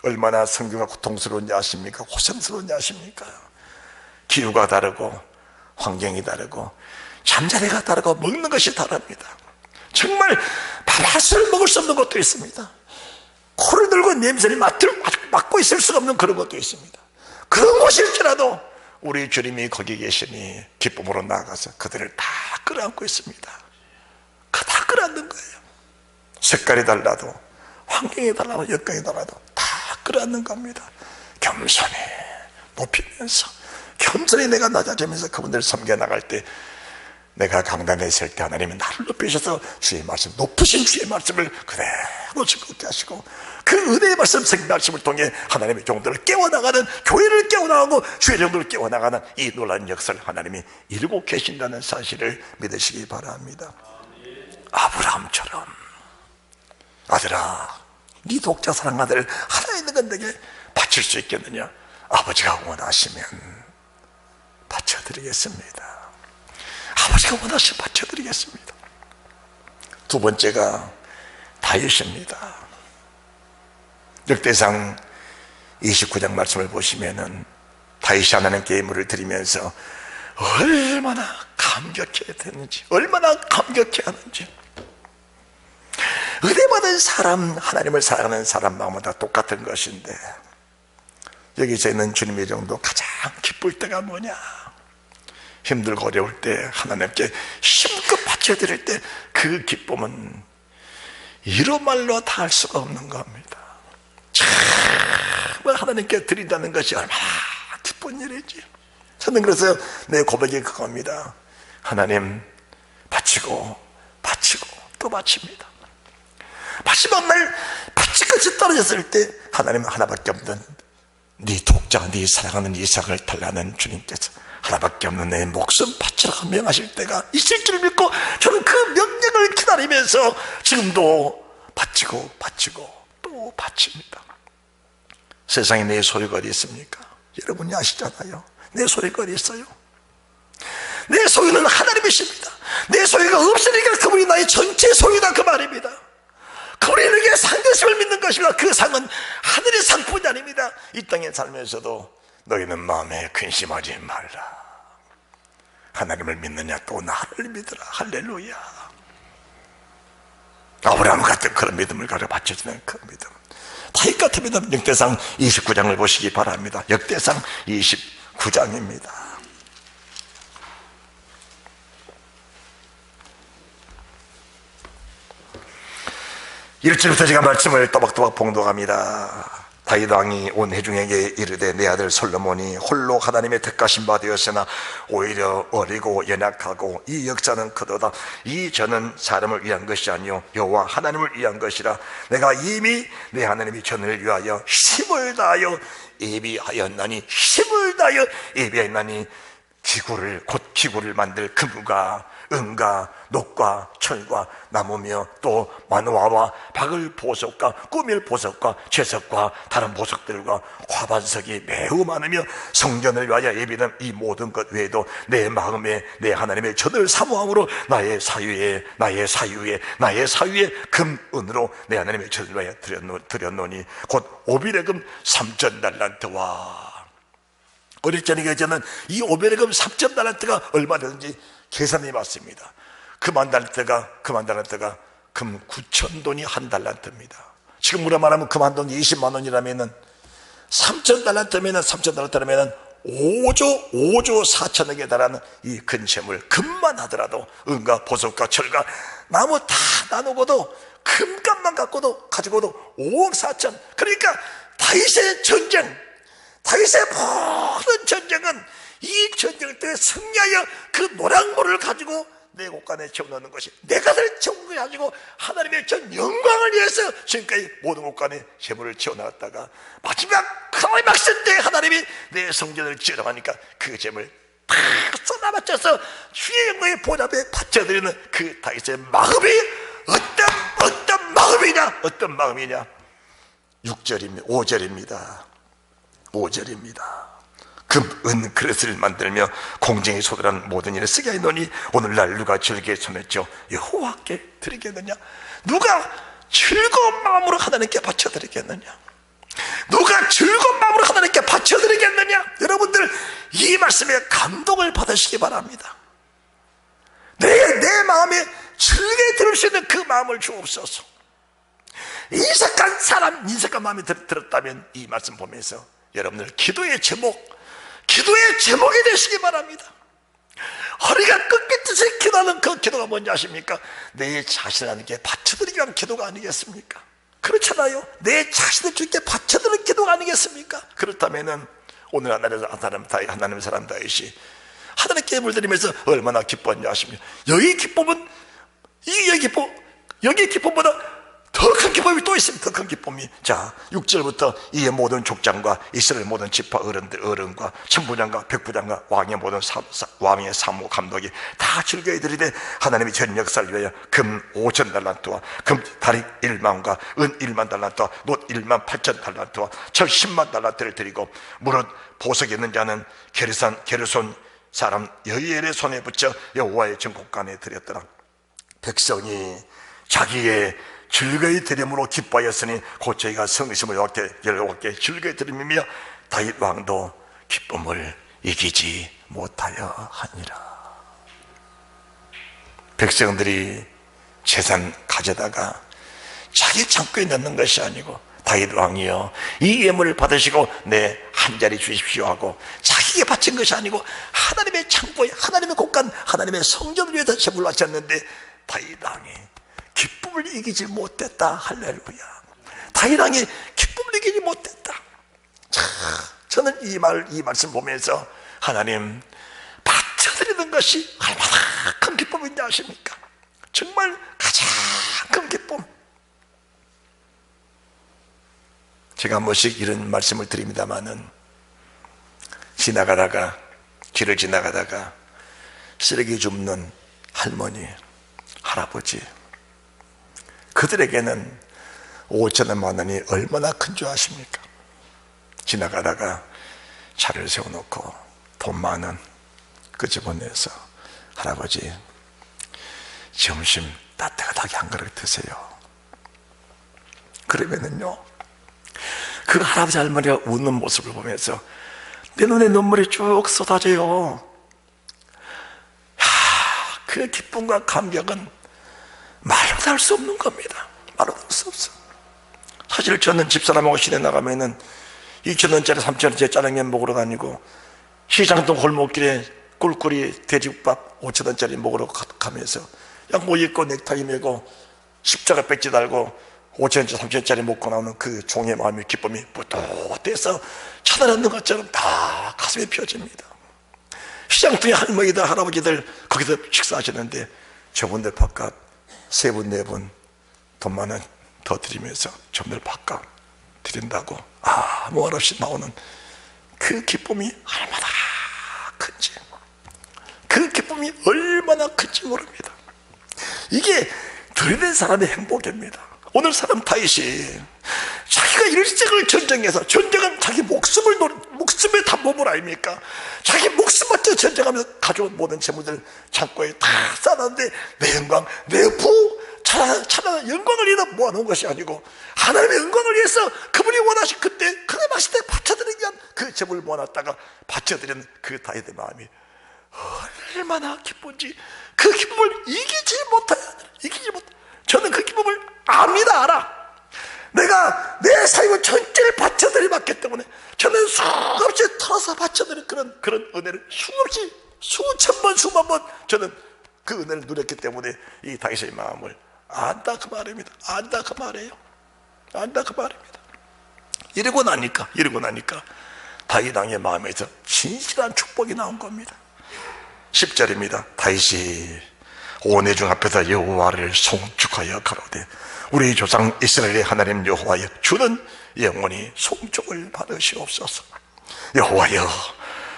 얼마나 선교가 고통스러운지 아십니까? 고생스러운지 아십니까? 기후가 다르고 환경이 다르고 잠자리가 다르고 먹는 것이 다릅니다. 정말 밥맛을 먹을 수 없는 것도 있습니다. 코를 들고 냄새를 맡고 있을 수가 없는 그런 것도 있습니다. 그런 곳일지라도 우리 주님이 거기 계시니 기쁨으로 나아가서 그들을 다 끌어안고 있습니다. 그 다 끌어안는 거예요. 색깔이 달라도 환경이 달라도 여건이 달라도 다 끌어안는 겁니다. 겸손히 높이면서 겸손히 내가 낮아지면서 그분들을 섬겨나갈 때 내가 강단에 있을 때 하나님은 나를 높이셔서 주의 말씀, 높으신 주의 말씀을 그대로 즐겁게 하시고 그 은혜의 말씀, 생명 말씀을 통해 하나님의 종들을 깨워나가는, 교회를 깨워나가고 주의 종들을 깨워나가는 이 놀라운 역사를 하나님이 이루고 계신다는 사실을 믿으시기 바랍니다. 아브라함처럼 아들아, 네 독자 사랑 아들 하나 있는 건 내게 바칠 수 있겠느냐? 아버지가 원하시면 바쳐드리겠습니다. 아버지가 원하시면 바쳐드리겠습니다. 두 번째가 다윗입니다. 역대상 29장 말씀을 보시면은 다윗이 하나님께 예물을 드리면서 얼마나 감격해야 되는지, 얼마나 감격해야 하는지. 은혜받은 사람, 하나님을 사랑하는 사람 마음마다 똑같은 것인데 여기서 있는 주님의 정도 가장 기쁠 때가 뭐냐? 힘들고 어려울 때 하나님께 힘껏 바쳐드릴 때 그 기쁨은 이로 말로 다 할 수가 없는 겁니다. 정말 하나님께 드린다는 것이 얼마나 기쁜 일이지. 저는 그래서 내 고백이 그겁니다. 하나님 바치고 또 바칩니다. 마지막 날 바칠 것이 떨어졌을 때 하나님은 하나밖에 없는 네 독자, 네 사랑하는 이삭을 달라는 주님께서 하나밖에 없는 내 목숨 바치라고 명하실 때가 있을 줄 믿고 저는 그 명령을 기다리면서 지금도 바치고 또 바칩니다. 세상에 내 소유가 어디 있습니까? 여러분이 아시잖아요. 내 소유가 어디 있어요? 내 소유는 하나님이십니다. 내 소유가 없으니까 그분이 나의 전체 소유다 그 말입니다. 그분이 너에게 상대심을 믿는 것입니다. 그 상은 하늘의 상뿐이 아닙니다. 이 땅에 살면서도 너희는 마음에 근심하지 말라. 하나님을 믿느냐 또 나를 믿으라. 할렐루야. 아브라함 같은 그런 믿음을 가져 바쳐주는 그 믿음, 다윗 같은 믿음. 역대상 29장을 보시기 바랍니다. 역대상 29장입니다. 1절부터 제가 말씀을 또박또박 봉독합니다. 다윗 왕이 온 회중에게 이르되 내 아들 솔로몬이 홀로 하나님의 택하신 바 되었으나 오히려 어리고 연약하고 이 역사는 크도다. 이 전은 사람을 위한 것이 아니요 여호와 하나님을 위한 것이라. 내가 이미 내 하나님이 전을 위하여 힘을 다하여 예비하였나니 힘을 다하여 예비하였나니 기구를 만들 금과 은과 녹과 철과 나무며 또 만화와 박을 보석과 꾸밀 보석과 채석과 다른 보석들과 화반석이 매우 많으며 성전을 위하여 예비된 이 모든 것 외에도 내 마음에 내 하나님의 전을 사모함으로 나의 사유에 금 은으로 내 하나님의 전을 위하여 드렸노니 곧 오빌의 금 3,000달란트와. 어릴 적에 저는 이 오벨의 금 3,000달란트가 얼마 되는지 계산해 봤습니다. 금 1달란트가 금 9,000돈이 1달란트입니다. 지금으로 말하면 금 한 돈이 20만 원이라면은 3,000달란트면은 5조 4천억에 달하는 이 근채물, 금만 하더라도 은과 보석과 철과 나무 다 나누고도 금값만 가지고도 5억 4천. 그러니까 다윗의 모든 전쟁은 이 전쟁 때 승리하여 그 노랑물을 가지고 내 곳간에 채워넣는 것이 내 것을 채우는 것이 아니고 하나님의 전 영광을 위해서 지금까지 모든 곳간에 재물을 채워놨다가 마지막 크나의 막신 때 하나님이 내 성전을 지으라고 하니까 그 재물을 다 쏟아바쳐서 주의 영광의 보좌에 바쳐드리는 그 다윗의 마음이 어떤 마음이냐 5절입니다. 금, 은, 그릇을 만들며 공쟁이 소들한 모든 일을 쓰게 하노니 오늘날 누가 즐기게 손했죠? 여호와께 드리겠느냐? 누가 즐거운 마음으로 하나님께 바쳐드리겠느냐? 누가 즐거운 마음으로 하나님께 바쳐드리겠느냐? 여러분들 이 말씀에 감동을 받으시기 바랍니다. 내 마음에 즐게 들을 수 있는 그 마음을 주옵소서. 인색한 마음이 들었다면 이 말씀 보면서 여러분들 기도의 제목이 되시기 바랍니다. 허리가 꺾이듯이 기도하는 그 기도가 뭔지 아십니까? 내 자신을 하나님께 바쳐드리기 위한 기도가 아니겠습니까? 그렇잖아요. 내 자신을 주님께 바쳐드리는 기도가 아니겠습니까? 그렇다면은 오늘 하나님의 사람 다윗이 하나님께 물들이면서 얼마나 기뻤냐 아십니까? 여기 기쁨보다 더 큰 기쁨이 또 있습니다. 더 큰 기쁨이. 자, 6절부터 이의 모든 족장과 이스라엘 모든 지파 어른과 천부장과 백부장과 왕의 사무 감독이 다 즐거이 드리되 하나님의 전 역사를 위하여 금 5,000달란트와 금 다리 1만과 은 1만 달란트와 놋 1만 8천 달란트와 철 10만 달란트를 드리고 무릇 보석이 있는 자는 게르손 사람 여이엘의 손에 붙여 여호와의 정곡간에 드렸더라. 백성이 자기의 즐거이 드림으로 기뻐하였으니 곧 저희가 성심을 여호와께 즐거이 드리며 다윗 왕도 기쁨을 이기지 못하여 하니라. 백성들이 재산 가져다가 자기 창고에 넣는 것이 아니고 다윗 왕이여 이 예물을 받으시고 내 한 자리 주십시오 하고 자기에게 바친 것이 아니고 하나님의 창고에 하나님의 곳간 하나님의 성전을 위해서 제물을 바쳤는데 다윗 왕이 기쁨을 이기지 못했다. 할렐루야. 다윗 왕이 기쁨을 이기지 못했다. 자, 저는 이 말씀 보면서 하나님 바쳐드리는 것이 얼마나 큰 기쁨인지 아십니까? 정말 가장 큰 기쁨. 제가 한 번씩 이런 말씀을 드립니다마는 길을 지나가다가 쓰레기 줍는 할머니, 할아버지, 그들에게는 5천원만 원이 얼마나 큰 줄 아십니까? 지나가다가 차를 세워놓고 돈 10,000원 끄집어내서 할아버지 점심 따뜻하게 한 그릇 드세요. 그러면은요 그 할아버지 할머니가 웃는 모습을 보면서 내 눈에 눈물이 쭉 쏟아져요. 그 기쁨과 감격은 말로도 할 수 없는 겁니다. 말로도 할 수 없어. 사실 저는 집사람하고 시내 나가면은 2,000원짜리 3,000원짜리 짜장면 먹으러 다니고 시장동 골목길에 꿀꿀이 돼지국밥 5,000원짜리 먹으러 가면서 양복 입고 넥타이 메고 십자가 배지 달고 5천원짜리 3천원짜리 먹고 나오는 그 종의 마음의 기쁨이 뿌듯해서 차단하는 것처럼 다 가슴에 펴집니다. 시장통에 할머니들 할아버지들 거기서 식사하시는데 저분들 바깥 3분 4분 돈 만 원 더 드리면서 저분들 바깥 드린다고 아무 말 없이 나오는 그 기쁨이 얼마나 큰지, 그 기쁨이 얼마나 큰지 모릅니다. 이게 들이는 사람의 행복입니다. 오늘 사람 다윗이 자기가 일생을 전쟁해서, 전쟁은 자기 목숨의 담보물 아닙니까? 자기 목숨 바쳐 전쟁하면서 가져온 모든 재물들 창고에 다 쌓았는데 내 영광, 내 부 찬란한 영광을 위해 모아놓은 것이 아니고 하나님의 영광을 위해서 그분이 원하신 그때 그가 마실 때 바쳐드리기 위한 그 재물을 모아놨다가 바쳐드리는 그 다윗의 마음이 얼마나 기쁜지, 그 기쁨을 이기지 못해. 저는 그 기쁨을 압니다. 알아. 내가 내 삶을 전체를 바쳐드려봤기 때문에 저는 수없이 털어서 바쳐드린 그런 은혜를 수없이 수천번 수만 번 저는 그 은혜를 누렸기 때문에 이 다윗의 마음을 안다 그 말입니다. 안다 그 말이에요. 안다 그 말입니다. 이러고 나니까 다윗 왕의 마음에서 진실한 축복이 나온 겁니다. 10절입니다. 다윗이 온회중 앞에서 여호와를 송축하여 가로되 우리 조상 이스라엘의 하나님 여호와여, 주는 영원히 송축을 받으시옵소서. 여호와여,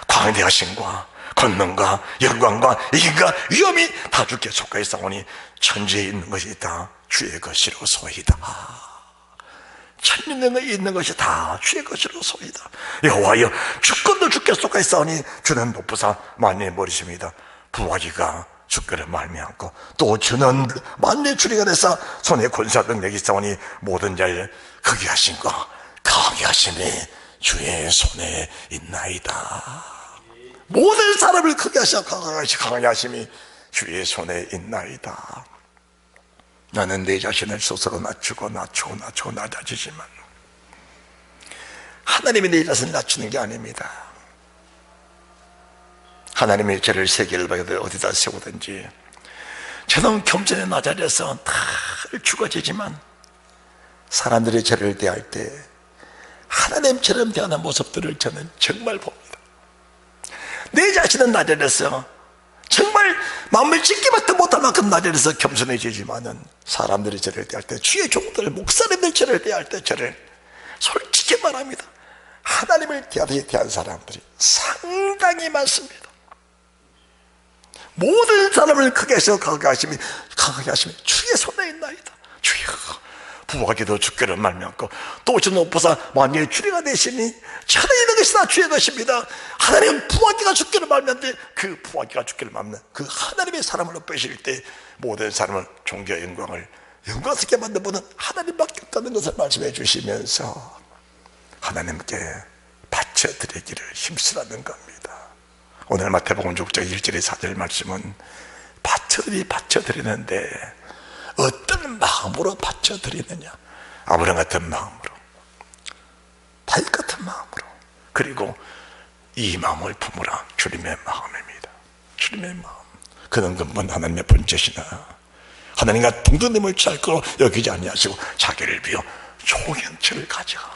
광대하심과 권능과 영광과 이긴과 위엄이 다 주께 속하여 싸우니 천지에 있는 것이 다 주의 것이로소이다. 천민능에 있는 것이 다 주의 것이로소이다. 여호와여, 주권도 주께 속하여 싸우니 주는 높으사 만민의 머리십니다. 부하기가 주께를 말미암고 또 주는 만민의 주리가 되사 손에 권세와 능력이 싸우니 모든 자를 크게 하심과 강하게 하심이 주의 손에 있나이다. 모든 사람을 크게 하시고 강하게 하심이 주의 손에 있나이다. 나는 내 자신을 스스로 낮추고 낮아지지만 하나님이 내 자신을 낮추는 게 아닙니다. 하나님의 죄를 세계를 박여도 어디다 세우든지 저는 겸손히 낮아져서 다 죽어지지만 사람들의 죄를 대할 때 하나님처럼 대하는 모습들을 저는 정말 봅니다. 내 자신은 낮아져서 정말 마음을 찢기밖에 못할 만큼 낮아져서 겸손해지지만은 사람들의 죄를 대할 때, 주의 종들 목사님들 죄를 대할 때 저를 솔직히 말합니다. 하나님을 대한 사람들이 상당히 많습니다. 모든 사람을 크게 하시고 강하게 하심이 주의 손에 있나이다. 주여, 부하기도 주께를 말미암고 또 주는 높으사 만민의 주리가 되시니 천하에 있는 것이 다 주의 것입니다. 하나님은 부하기가 주께를 말미암는데 그 부하기가 주께를 말미암는 그 하나님의 사람을 높이실 때 모든 사람을 존귀와 영광스럽게 만든 분은 하나님밖에 없다는 것을 말씀해 주시면서 하나님께 바쳐드리기를 힘쓰라는 겁니다. 오늘 마태복음 6장 1절의 4절 말씀은 바쳐드리는데 어떤 마음으로 바쳐드리느냐? 아브라함 같은 마음으로, 다윗 같은 마음으로, 그리고 이 마음을 품으라. 주님의 마음입니다. 주님의 마음. 그는 근본 하나님의 본체시나 하나님과 동등됨을 취할 거로 여기지 아니하시고 자기를 비워 종형체를 가져가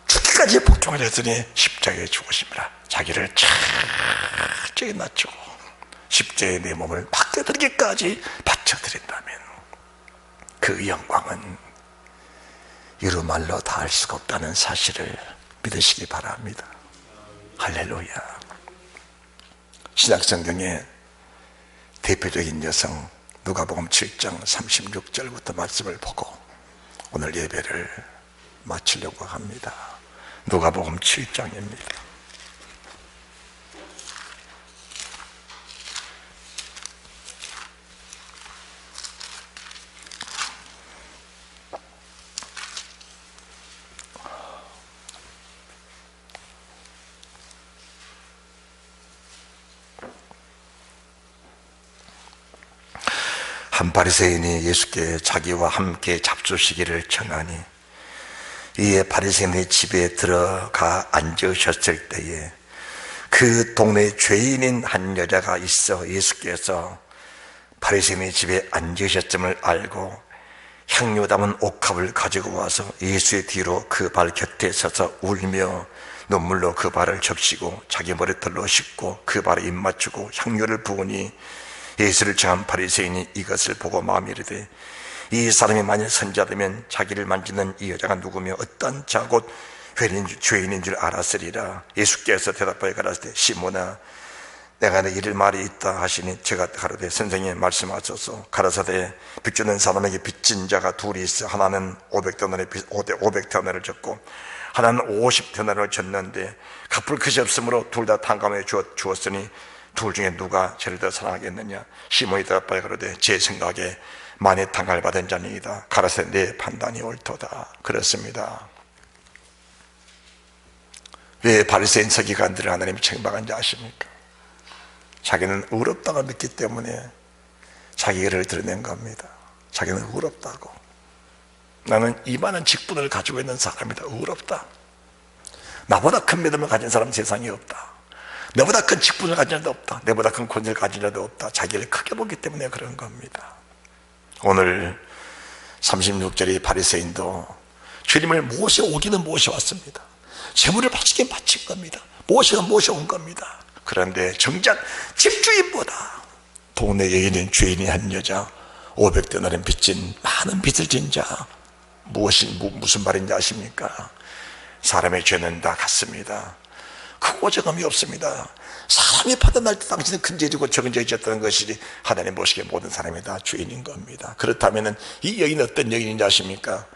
죽기까지 복종하려 했으니 십자가에 죽으심이라. 자기를 철저히 낮추고 십자가에 내 몸을 맡겨드리기까지 바쳐드린다면 그 영광은 이루 말로 다 할 수가 없다는 사실을 믿으시기 바랍니다. 할렐루야. 신약성경의 대표적인 여성 누가복음 7장 36절부터 말씀을 보고 오늘 예배를 마치려고 합니다. 누가복음 7장입니다. 한 바리새인이 예수께 자기와 함께 잡수시기를 청하니 이에 바리새인의 집에 들어가 앉으셨을 때에 그 동네에 죄인인 한 여자가 있어 예수께서 바리새인의 집에 앉으셨음을 알고 향료 담은 옥합을 가지고 와서 예수의 뒤로 그 발 곁에 서서 울며 눈물로 그 발을 적시고 자기 머리털로 씻고 그 발에 입 맞추고 향료를 부으니 예수를 정한 바리새인이 이것을 보고 마음이 이르되 이 사람이 만일 선지자되면 자기를 만지는 이 여자가 누구며 어떤 자 곧 죄인인 줄 알았으리라. 예수께서 대답하여 가라사대 시몬아 내가 내 이를 말이 있다 하시니 제가 가로되 선생님 말씀하소서. 가라사대 빚주는 사람에게 빚진 자가 둘이 있어 하나는 500데나리를 졌고 하나는 50데나리를 졌는데 갚을 것이 없으므로 둘 다 탕감해 주었으니 둘 중에 누가 죄를 더 사랑하겠느냐. 시몬이 대답하여 가로되 제 생각에 많이 탕감을 받은 자니이다. 가라사대 내 판단이 옳도다. 그렇습니다. 왜 바리새인 서기관들을 하나님이 책망한지 아십니까? 자기는 의롭다고 믿기 때문에 자기 일을 드러낸 겁니다. 자기는 의롭다고. 나는 이만한 직분을 가지고 있는 사람이다. 의롭다. 나보다 큰 믿음을 가진 사람은 세상에 없다. 내보다 큰 직분을 가진 자도 없다. 내보다 큰 권세를 가진 자도 없다. 자기를 크게 보기 때문에 그런 겁니다. 오늘 36절의 바리새인도 주님을 모셔오기는 모셔왔습니다. 재물을 바치긴 바친 겁니다. 모셔온 겁니다. 그런데 정작 집주인보다 동네에 있는 죄인이 한 여자 500데나리를 빚진 많은 빚을 진 자 무슨 말인지 아십니까? 사람의 죄는 다 같습니다. 크고 적음이 없습니다. 사람이 판단할 때 당신은 큰 죄지고 적은 죄지었다는 것이지 하나님 보시기에 모든 사람이 다 죄인인 겁니다. 그렇다면 이 여인은 어떤 여인인지 아십니까?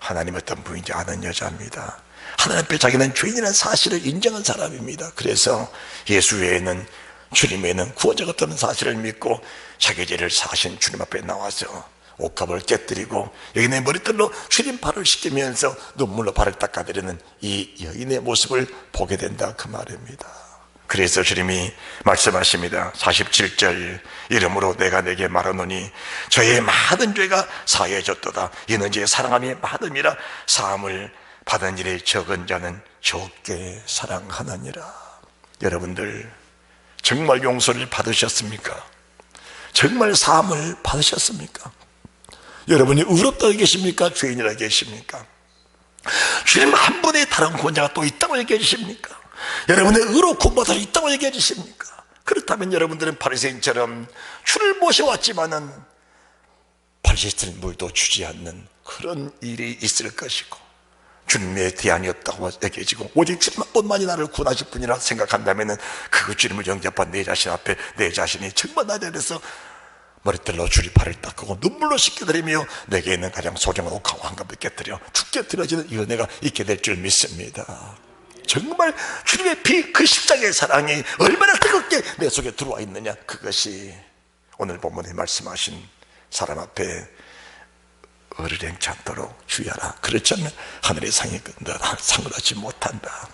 하나님 어떤 분인지 아는 여자입니다. 하나님 앞에 자기는 죄인이라는 사실을 인정한 사람입니다. 그래서 예수 외에는 주님 외에는 구원자가 없다는 사실을 믿고 자기 죄를 사신 주님 앞에 나와서 옥합을 깨뜨리고 여인의 머리털로 주님 발을 씻기면서 눈물로 발을 닦아드리는 이 여인의 모습을 보게 된다 그 말입니다. 그래서 주님이 말씀하십니다. 47절 이러므로 내가 내게 말하노니 저의 많은 죄가 사해졌도다. 이는 제 사랑함이 많음이라 사함을 받은 일이 적은 자는 적게 사랑하느니라. 여러분들 정말 용서를 받으셨습니까? 정말 사함을 받으셨습니까? 여러분이 의롭다고 계십니까? 죄인이라고 계십니까? 주님 한 분의 다른 구원자가 또 있다고 얘기해 주십니까? 여러분의 의로 구원받아 있다고 얘기해 주십니까? 그렇다면 여러분들은 바리새인처럼 주를 모셔왔지만은 바리새인 물도 주지 않는 그런 일이 있을 것이고 주님의 대안이 없다고 얘기해지고 오직 주님뿐만이 나를 구원하실 분이라 생각한다면 그 주님을 영접한 내 자신 앞에 내 자신이 정말 나에 대해서 머리털로 주리 발을 닦고 눈물로 씻겨드리며 내게 있는 가장 소중한 옥하고 한갑을 깨뜨려 죽게 드려지는 이 은혜가 있게 될 줄 믿습니다. 정말 주님의 피 그 십자가의 사랑이 얼마나 뜨겁게 내 속에 들어와 있느냐, 그것이 오늘 본문에 말씀하신 사람 앞에 의를 행치 않도록 주의하라. 그렇지 않으면 하늘의 상이 상을 하지 못한다.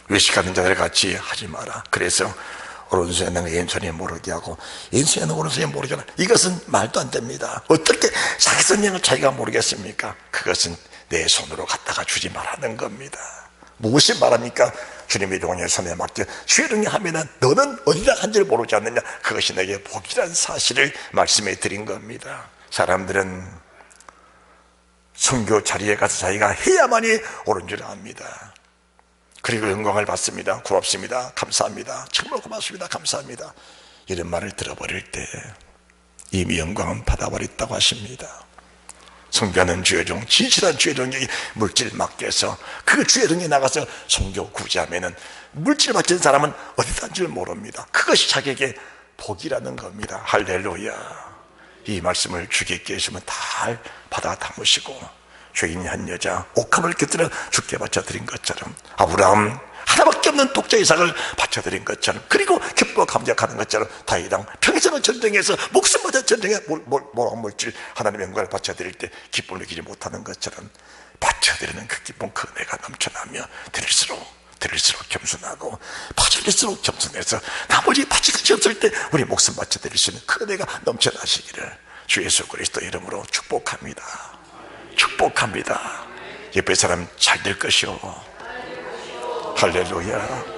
외식하는 자들 같이 하지 마라. 그래서 오른손에 있는 왼손에 모르게 하고 왼손에 있는 오른손에 모르게 하라. 이것은 말도 안 됩니다. 어떻게 자기 성령을 자기가 모르겠습니까? 그것은 내 손으로 갖다가 주지 말라는 겁니다. 무엇이 말합니까? 주님의 종의 손에 맡겨 주의를 하면은 너는 어디다 간지를 모르지 않느냐, 그것이 내게 복이라는 사실을 말씀해 드린 겁니다. 사람들은 선교 자리에 가서 자기가 해야만이 옳은 줄 압니다. 그리고 영광을 받습니다. 고맙습니다. 감사합니다. 정말 고맙습니다. 감사합니다. 이런 말을 들어버릴 때 이미 영광은 받아버렸다고 하십니다. 선교하는 주의종, 진실한 주의종이 물질 맡겨서 그 주의종에 나가서 선교 구제하면은 물질 맡은 사람은 어디다 간 줄 모릅니다. 그것이 자기에게 복이라는 겁니다. 할렐루야. 이 말씀을 주께 계시면 다 받아 담으시고 죄인이 한 여자 옥합을 깨뜨려 죽게 바쳐드린 것처럼, 아브라함 하나밖에 없는 독자 이삭을 바쳐드린 것처럼, 그리고 기뻐 감격하는 것처럼 다윗왕 평생을 전쟁에서 목숨 바쳐 전쟁에 물질 하나님의 영광을 바쳐드릴 때 기쁨을 느끼지 못하는 것처럼 바쳐드리는 그 기쁨, 그 은혜가 넘쳐나며 드릴수록 겸손하고 바쳐드릴수록 겸손해서 나머지 바칠 것이 없을 때 우리 목숨 바쳐드릴 수 있는 그 은혜가 넘쳐나시기를 주 예수 그리스도 이름으로 축복합니다. 축복합니다. 옆에 사람 잘 될 것이오. 할렐루야.